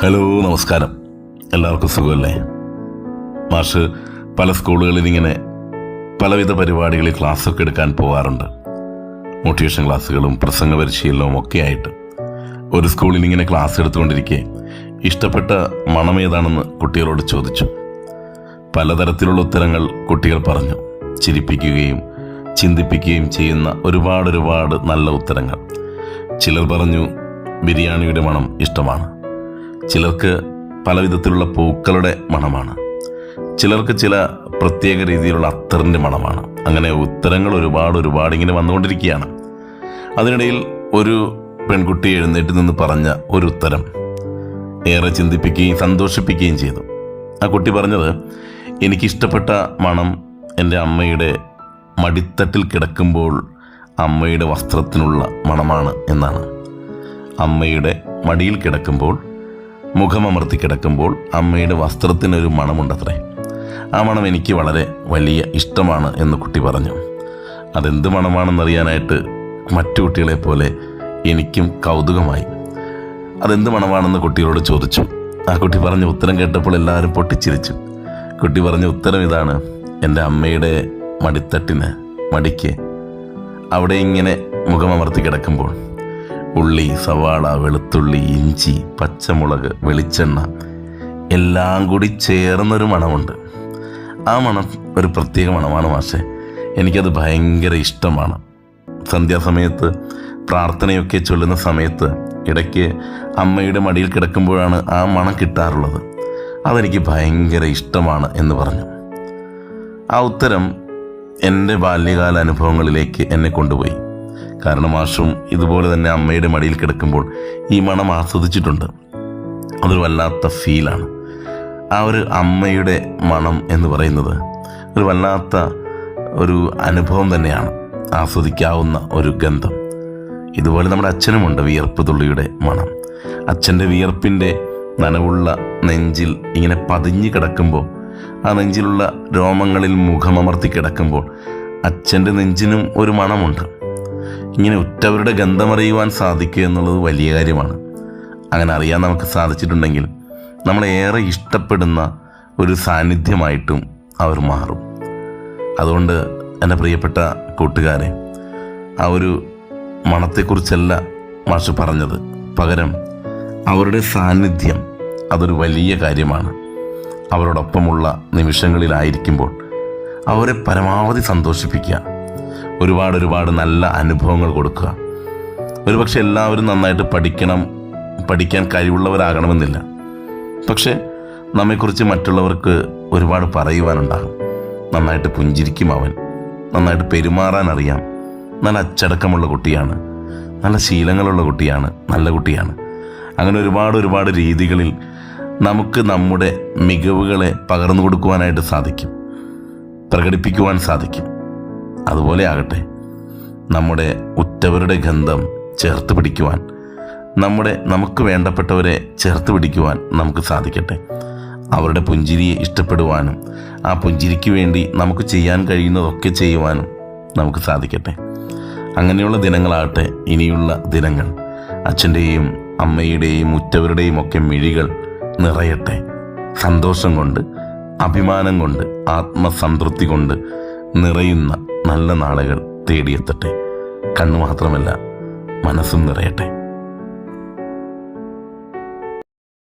Hello, നമസ്കാരം. എല്ലാവർക്കും സുഖമല്ലേ? മാഷ് പല സ്കൂളുകളിൽ ഇങ്ങനെ പലവിധ പരിപാടികളിൽ ക്ലാസ്സൊക്കെ എടുക്കാൻ പോകാറുണ്ട്. മോട്ടിവേഷൻ ക്ലാസ്സുകളും പ്രസംഗ പരിശീലനവും ഒക്കെ ആയിട്ട്. ഒരു സ്കൂളിൽ ഇങ്ങനെ ക്ലാസ് എടുത്തുകൊണ്ടിരിക്കെ ഇഷ്ടപ്പെട്ട മണം ഏതാണെന്ന് കുട്ടികളോട് ചോദിച്ചു. പലതരത്തിലുള്ള ഉത്തരങ്ങൾ കുട്ടികൾ പറഞ്ഞു. ചിരിപ്പിക്കുകയും ചിന്തിപ്പിക്കുകയും ചെയ്യുന്ന ഒരുപാട് നല്ല ഉത്തരങ്ങൾ. ചിലർ പറഞ്ഞു ബിരിയാണിയുടെ മണം ഇഷ്ടമാണ്, ചിലർക്ക് പലവിധത്തിലുള്ള പൂക്കളുടെ മണമാണ്, ചിലർക്ക് ചില പ്രത്യേക രീതിയിലുള്ള അത്തറിൻ്റെ മണമാണ്. അങ്ങനെ ഉത്തരങ്ങൾ ഒരുപാട് ഇങ്ങനെ വന്നുകൊണ്ടിരിക്കുകയാണ്. അതിനിടയിൽ ഒരു പെൺകുട്ടി എഴുന്നേറ്റ് നിന്ന് പറഞ്ഞ ഒരു ഉത്തരം ഏറെ ചിന്തിപ്പിക്കുകയും സന്തോഷിപ്പിക്കുകയും ചെയ്തു. ആ കുട്ടി പറഞ്ഞത്, എനിക്കിഷ്ടപ്പെട്ട മണം എൻ്റെ അമ്മയുടെ മടിത്തട്ടിൽ കിടക്കുമ്പോൾ അമ്മയുടെ വസ്ത്രത്തിനുള്ള മണമാണ് എന്നാണ്. അമ്മയുടെ മടിയിൽ കിടക്കുമ്പോൾ, മുഖമമർത്തി കിടക്കുമ്പോൾ അമ്മയുടെ വസ്ത്രത്തിനൊരു മണമുണ്ടത്രേ. ആ മണം എനിക്ക് വളരെ വലിയ ഇഷ്ടമാണ് എന്ന് കുട്ടി പറഞ്ഞു. അതെന്ത് മണമാണെന്നറിയാനായിട്ട് മറ്റു കുട്ടികളെ പോലെ എനിക്കും കൗതുകമായി. അതെന്ത് മണമാണെന്ന് കുട്ടികളോട് ചോദിച്ചു. ആ കുട്ടി പറഞ്ഞ ഉത്തരം കേട്ടപ്പോൾ എല്ലാവരും പൊട്ടിച്ചിരിച്ചു. കുട്ടി പറഞ്ഞ ഉത്തരം ഇതാണ്: എൻ്റെ അമ്മയുടെ മടിക്ക് അവിടെ ഇങ്ങനെ മുഖമമർത്തി കിടക്കുമ്പോൾ ഉള്ളി, സവാള, വെളുത്തുള്ളി, ഇഞ്ചി, പച്ചമുളക്, വെളിച്ചെണ്ണ എല്ലാം കൂടി ചേർന്നൊരു മണമുണ്ട്. ആ മണം ഒരു പ്രത്യേക മണമാണ് മാഷെ. എനിക്കത് ഭയങ്കര ഇഷ്ടമാണ്. സന്ധ്യാസമയത്ത് പ്രാർത്ഥനയൊക്കെ ചൊല്ലുന്ന സമയത്ത് ഇടയ്ക്ക് അമ്മയുടെ മടിയിൽ കിടക്കുമ്പോഴാണ് ആ മണം കിട്ടാറുള്ളത്. അതെനിക്ക് ഭയങ്കര ഇഷ്ടമാണ് എന്ന് പറഞ്ഞു. ആ ഉത്തരം എൻ്റെ ബാല്യകാല അനുഭവങ്ങളിലേക്ക് എന്നെ കൊണ്ടുപോയി. കാരണം മാഷും ഇതുപോലെ തന്നെ അമ്മയുടെ മടിയിൽ കിടക്കുമ്പോൾ ഈ മണം ആസ്വദിച്ചിട്ടുണ്ട്. അതൊരു വല്ലാത്ത ഫീലാണ്. ആ ഒരു അമ്മയുടെ മണം എന്ന് പറയുന്നത് ഒരു വല്ലാത്ത ഒരു അനുഭവം തന്നെയാണ്, ആസ്വദിക്കാവുന്ന ഒരു ഗന്ധം. ഇതുപോലെ നമ്മുടെ അച്ഛനുമുണ്ട് വിയർപ്പ് തുള്ളിയുടെ മണം. അച്ഛൻ്റെ വിയർപ്പിൻ്റെ നനവുള്ള നെഞ്ചിൽ ഇങ്ങനെ പതിഞ്ഞു കിടക്കുമ്പോൾ, ആ നെഞ്ചിലുള്ള രോമങ്ങളിൽ മുഖമമർത്തി കിടക്കുമ്പോൾ അച്ഛൻ്റെ നെഞ്ചിനും ഒരു മണമുണ്ട്. ഇങ്ങനെ ഉറ്റവരുടെ ഗന്ധമറിയുവാൻ സാധിക്കുക എന്നുള്ളത് വലിയ കാര്യമാണ്. അങ്ങനെ അറിയാൻ നമുക്ക് സാധിച്ചിട്ടുണ്ടെങ്കിൽ നമ്മളേറെ ഇഷ്ടപ്പെടുന്ന ഒരു സാന്നിധ്യമായിട്ടും അവർ മാറും. അതുകൊണ്ട് എൻ്റെ പ്രിയപ്പെട്ട കൂട്ടുകാരെ, ആ ഒരു മണത്തെക്കുറിച്ചല്ല മാഷ് പറഞ്ഞത്. പകരം അവരുടെ സാന്നിധ്യം അതൊരു വലിയ കാര്യമാണ്. അവരോടൊപ്പമുള്ള നിമിഷങ്ങളിലായിരിക്കുമ്പോൾ അവരെ പരമാവധി സന്തോഷിപ്പിക്കുക, ഒരുപാട് നല്ല അനുഭവങ്ങൾ കൊടുക്കുക. ഒരുപക്ഷെ എല്ലാവരും നന്നായിട്ട് പഠിക്കാൻ കഴിവുള്ളവരാകണമെന്നില്ല. പക്ഷെ നമ്മെക്കുറിച്ച് മറ്റുള്ളവർക്ക് ഒരുപാട് പറയുവാനുണ്ടാകും. നന്നായിട്ട് പുഞ്ചിരിക്കും അവൻ, നന്നായിട്ട് പെരുമാറാൻ അറിയാം, നല്ല അച്ചടക്കമുള്ള കുട്ടിയാണ്, നല്ല ശീലങ്ങളുള്ള കുട്ടിയാണ്, നല്ല കുട്ടിയാണ്. അങ്ങനെ ഒരുപാട് രീതികളിൽ നമുക്ക് നമ്മുടെ മികവുകളെ പകർന്നു കൊടുക്കുവാനായിട്ട് സാധിക്കും, പ്രകടിപ്പിക്കുവാൻ സാധിക്കും. അതുപോലെ ആകട്ടെ, നമ്മുടെ ഉറ്റവരുടെ ഗന്ധം ചേർത്ത് പിടിക്കുവാൻ, നമുക്ക് വേണ്ടപ്പെട്ടവരെ ചേർത്ത് പിടിക്കുവാൻ നമുക്ക് സാധിക്കട്ടെ. അവരുടെ പുഞ്ചിരിയെ ഇഷ്ടപ്പെടുവാനും ആ പുഞ്ചിരിക്ക് വേണ്ടി നമുക്ക് ചെയ്യാൻ കഴിയുന്നതൊക്കെ ചെയ്യുവാനും നമുക്ക് സാധിക്കട്ടെ. അങ്ങനെയുള്ള ദിനങ്ങളാകട്ടെ ഇനിയുള്ള ദിനങ്ങൾ. അച്ഛൻ്റെയും അമ്മയുടെയും ഉറ്റവരുടെയും ഒക്കെ മിഴികൾ നിറയട്ടെ. സന്തോഷം കൊണ്ട്, അഭിമാനം കൊണ്ട്, ആത്മസംതൃപ്തി കൊണ്ട് നിറയുന്ന നല്ല നാളുകൾ തേടിയെത്തട്ടെ. കണ്ണു മാത്രമല്ല, മനസ്സും നിറയട്ടെ.